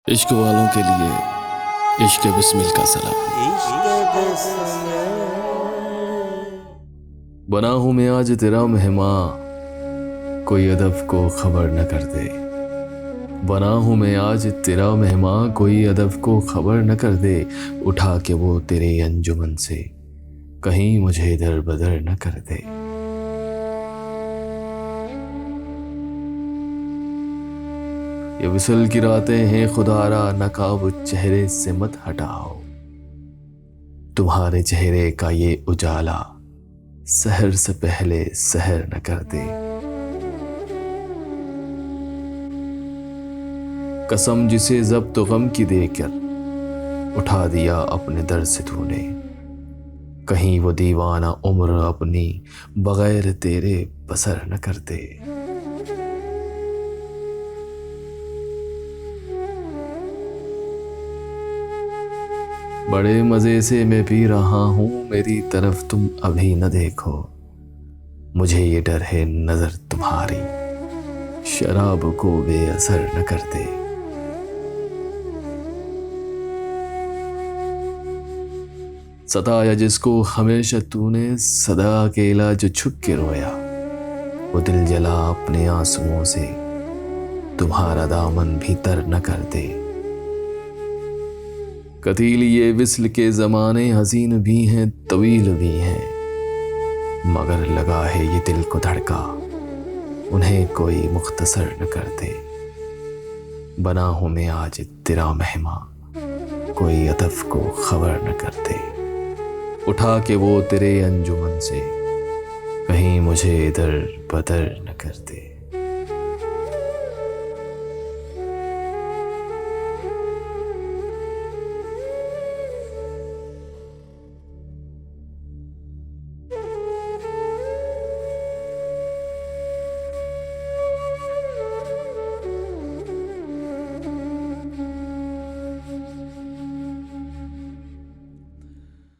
इश्क वालों के लिए इश्क बिस्मिल का सलाम। बना हूं मैं आज तेरा मेहमान, कोई अदब को खबर न कर दे। बना हूं मैं आज तेरा मेहमान, कोई अदब को खबर न कर दे। उठा के वो तेरे अंजुमन से कहीं मुझे दर बदर न कर दे। ये विसल की रातें हैं खुदारा, नकाब चेहरे से मत हटाओ। तुम्हारे चेहरे का ये उजाला सहर से पहले सहर न कर दे। कसम जिसे ज़ब्त गम की देकर उठा दिया अपने दर से तूने, कहीं वो दीवाना उम्र अपनी बगैर तेरे बसर न कर दे। बड़े मजे से मैं पी रहा हूं, मेरी तरफ तुम अभी न देखो। मुझे ये डर है नजर तुम्हारी शराब को बेअसर न कर दे। सताया जिसको हमेशा तूने, सदा अकेला जो छुप के रोया। वो दिल जला अपने आंसुओं से तुम्हारा दामन भी तर न कर दे। कतील ये विस्ल के जमाने हसीन भी हैं तवील भी हैं, मगर लगा है ये दिल को धड़का उन्हें कोई मुख्तसर न कर दे। बना हूं मैं आज तेरा मेहमान, कोई अदब को खबर न कर दे। उठा के वो तेरे अंजुमन से कहीं मुझे इधर बदर न कर दे।